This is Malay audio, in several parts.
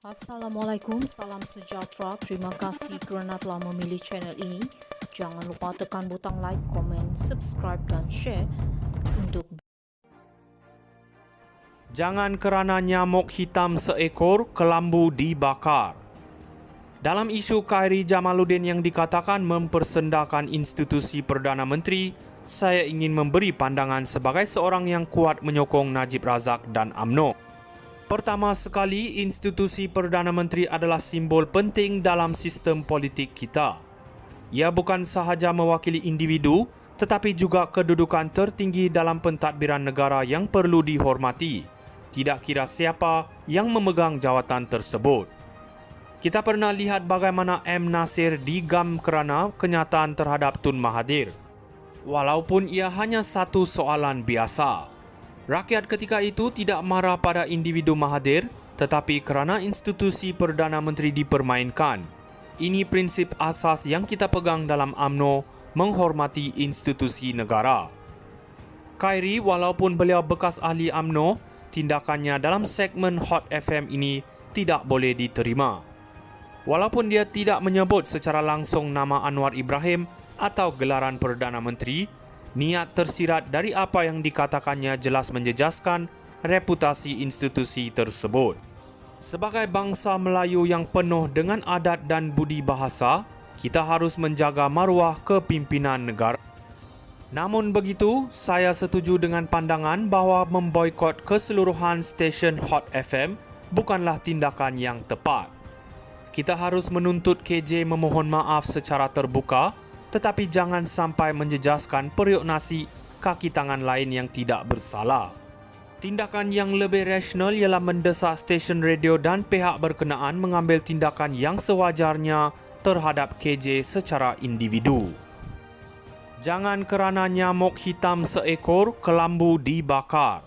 Assalamualaikum, salam sejahtera. Terima kasih kerana telah memilih channel ini. Jangan lupa tekan butang like, komen, subscribe dan share untuk Jangan kerana nyamuk hitam seekor, kelambu dibakar. Dalam isu Khairy Jamaluddin yang dikatakan mempersendakan institusi Perdana Menteri, saya ingin memberi pandangan sebagai seorang yang kuat menyokong Najib Razak dan UMNO. Pertama sekali, institusi Perdana Menteri adalah simbol penting dalam sistem politik kita. Ia bukan sahaja mewakili individu, tetapi juga kedudukan tertinggi dalam pentadbiran negara yang perlu dihormati, tidak kira siapa yang memegang jawatan tersebut. Kita pernah lihat bagaimana M. Nasir digam kerana kenyataan terhadap Tun Mahathir. Walaupun ia hanya satu soalan biasa, rakyat ketika itu tidak marah pada individu Mahathir, tetapi kerana institusi Perdana Menteri dipermainkan. Ini prinsip asas yang kita pegang dalam UMNO, menghormati institusi negara. Khairy, walaupun beliau bekas ahli UMNO, tindakannya dalam segmen Hot FM ini tidak boleh diterima. Walaupun dia tidak menyebut secara langsung nama Anwar Ibrahim atau gelaran Perdana Menteri, niat tersirat dari apa yang dikatakannya jelas menjejaskan reputasi institusi tersebut. Sebagai bangsa Melayu yang penuh dengan adat dan budi bahasa, kita harus menjaga maruah kepimpinan negara. Namun begitu, saya setuju dengan pandangan bahawa memboikot keseluruhan stesen Hot FM bukanlah tindakan yang tepat. Kita harus menuntut KJ memohon maaf secara terbuka, tetapi jangan sampai menjejaskan periuk nasi kaki tangan lain yang tidak bersalah. Tindakan yang lebih rasional ialah mendesak stesen radio dan pihak berkenaan mengambil tindakan yang sewajarnya terhadap KJ secara individu. Jangan kerana nyamuk hitam seekor, kelambu dibakar.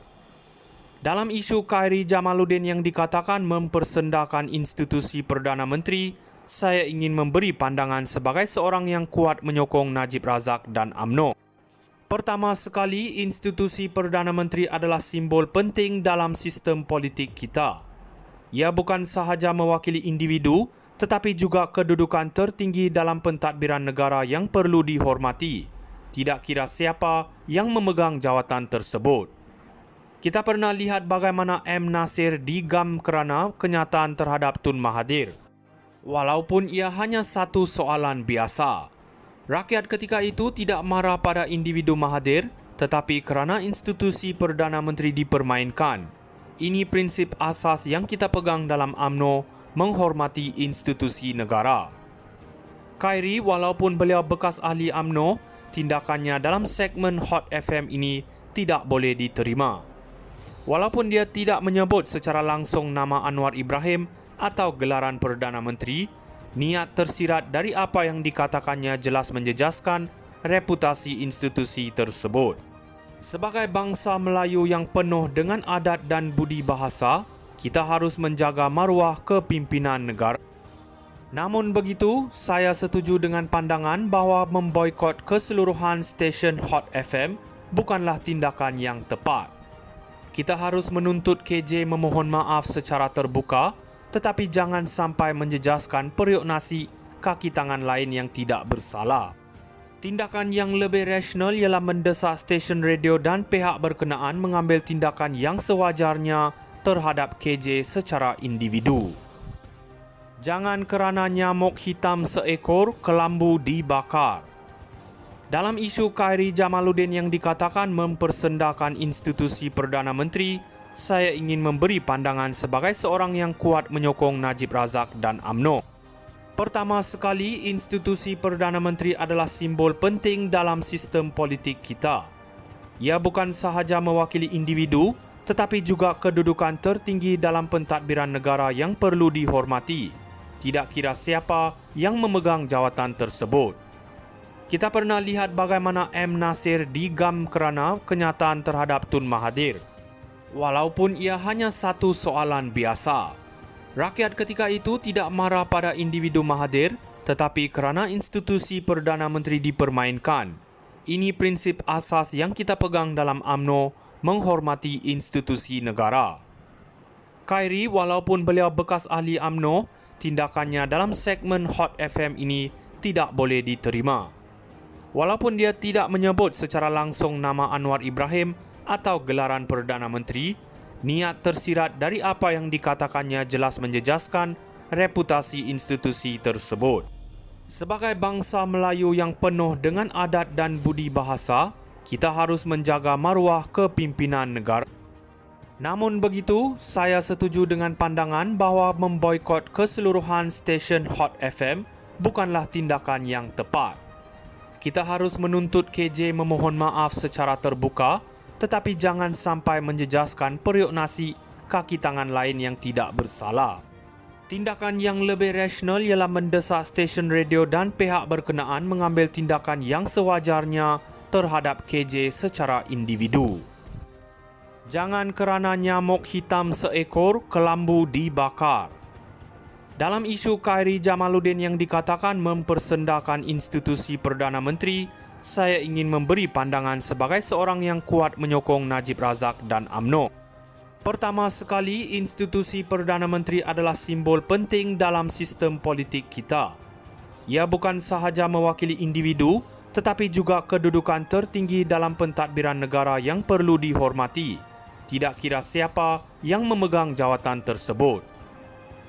Dalam isu Khairy Jamaluddin yang dikatakan mempersendakan institusi Perdana Menteri, saya ingin memberi pandangan sebagai seorang yang kuat menyokong Najib Razak dan UMNO. Pertama sekali, institusi Perdana Menteri adalah simbol penting dalam sistem politik kita. Ia bukan sahaja mewakili individu, tetapi juga kedudukan tertinggi dalam pentadbiran negara yang perlu dihormati, tidak kira siapa yang memegang jawatan tersebut. Kita pernah lihat bagaimana M. Nasir digam kerana kenyataan terhadap Tun Mahathir. Walaupun ia hanya satu soalan biasa, rakyat ketika itu tidak marah pada individu Mahathir, tetapi kerana institusi Perdana Menteri dipermainkan. Ini prinsip asas yang kita pegang dalam UMNO, menghormati institusi negara. Khairy, walaupun beliau bekas ahli UMNO, tindakannya dalam segmen Hot FM ini tidak boleh diterima. Walaupun dia tidak menyebut secara langsung nama Anwar Ibrahim atau gelaran Perdana Menteri, niat tersirat dari apa yang dikatakannya jelas menjejaskan reputasi institusi tersebut. Sebagai bangsa Melayu yang penuh dengan adat dan budi bahasa, kita harus menjaga maruah kepimpinan negara. Namun begitu, saya setuju dengan pandangan bahawa memboikot keseluruhan stesen Hot FM bukanlah tindakan yang tepat. Kita harus menuntut KJ memohon maaf secara terbuka, tetapi jangan sampai menjejaskan periuk nasi kaki tangan lain yang tidak bersalah. Tindakan yang lebih rasional ialah mendesak stesen radio dan pihak berkenaan mengambil tindakan yang sewajarnya terhadap KJ secara individu. Jangan kerana nyamuk hitam seekor, kelambu dibakar. Dalam isu Khairy Jamaluddin yang dikatakan mempersendakan institusi Perdana Menteri, saya ingin memberi pandangan sebagai seorang yang kuat menyokong Najib Razak dan UMNO. Pertama sekali, institusi Perdana Menteri adalah simbol penting dalam sistem politik kita. Ia bukan sahaja mewakili individu, tetapi juga kedudukan tertinggi dalam pentadbiran negara yang perlu dihormati, tidak kira siapa yang memegang jawatan tersebut. Kita pernah lihat bagaimana M. Nasir digam kerana kenyataan terhadap Tun Mahathir. Walaupun ia hanya satu soalan biasa, rakyat ketika itu tidak marah pada individu Mahathir, tetapi kerana institusi Perdana Menteri dipermainkan. Ini prinsip asas yang kita pegang dalam UMNO, menghormati institusi negara. Khairi, walaupun beliau bekas ahli UMNO, tindakannya dalam segmen Hot FM ini tidak boleh diterima. Walaupun dia tidak menyebut secara langsung nama Anwar Ibrahim atau gelaran Perdana Menteri, niat tersirat dari apa yang dikatakannya jelas menjejaskan reputasi institusi tersebut. Sebagai bangsa Melayu yang penuh dengan adat dan budi bahasa, kita harus menjaga maruah kepimpinan negara. Namun begitu, saya setuju dengan pandangan bahawa memboikot keseluruhan stesen Hot FM bukanlah tindakan yang tepat. Kita harus menuntut KJ memohon maaf secara terbuka, tetapi jangan sampai menjejaskan periuk nasi kaki tangan lain yang tidak bersalah. Tindakan yang lebih rasional ialah mendesak stesen radio dan pihak berkenaan mengambil tindakan yang sewajarnya terhadap KJ secara individu. Jangan kerana nyamuk hitam seekor, kelambu dibakar. Dalam isu Khairi Jamaluddin yang dikatakan mempersendakan institusi Perdana Menteri, saya ingin memberi pandangan sebagai seorang yang kuat menyokong Najib Razak dan UMNO. Pertama sekali, institusi Perdana Menteri adalah simbol penting dalam sistem politik kita. Ia bukan sahaja mewakili individu, tetapi juga kedudukan tertinggi dalam pentadbiran negara yang perlu dihormati, tidak kira siapa yang memegang jawatan tersebut.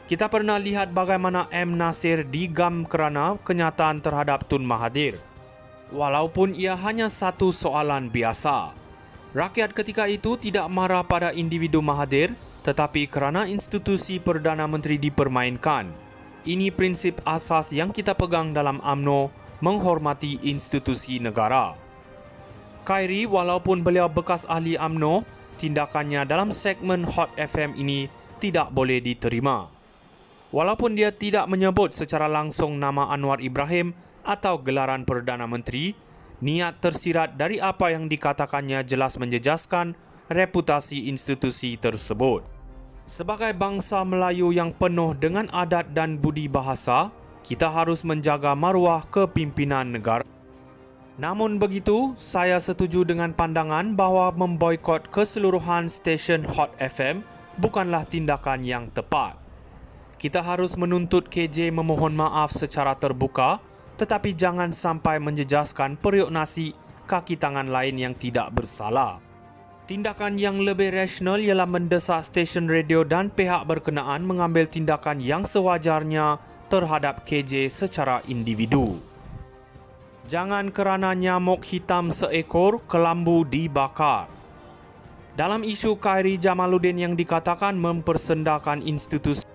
Kita pernah lihat bagaimana M. Nasir digam kerana kenyataan terhadap Tun Mahathir. Walaupun ia hanya satu soalan biasa. Rakyat ketika itu tidak marah pada individu Mahathir, tetapi kerana institusi Perdana Menteri dipermainkan. Ini prinsip asas yang kita pegang dalam UMNO, menghormati institusi negara. Khairi, walaupun beliau bekas ahli UMNO, tindakannya dalam segmen Hot FM ini tidak boleh diterima. Walaupun dia tidak menyebut secara langsung nama Anwar Ibrahim atau gelaran Perdana Menteri, niat tersirat dari apa yang dikatakannya jelas menjejaskan reputasi institusi tersebut. Sebagai bangsa Melayu yang penuh dengan adat dan budi bahasa, kita harus menjaga maruah kepimpinan negara. Namun begitu, saya setuju dengan pandangan bahawa memboikot keseluruhan stesen Hot FM bukanlah tindakan yang tepat. Kita harus menuntut KJ memohon maaf secara terbuka, tetapi jangan sampai menjejaskan periuk nasi kaki tangan lain yang tidak bersalah. Tindakan yang lebih rasional ialah mendesak stesen radio dan pihak berkenaan mengambil tindakan yang sewajarnya terhadap KJ secara individu. Jangan kerana nyamuk hitam seekor, kelambu dibakar. Dalam isu Khairi Jamaluddin yang dikatakan mempersendakan institusi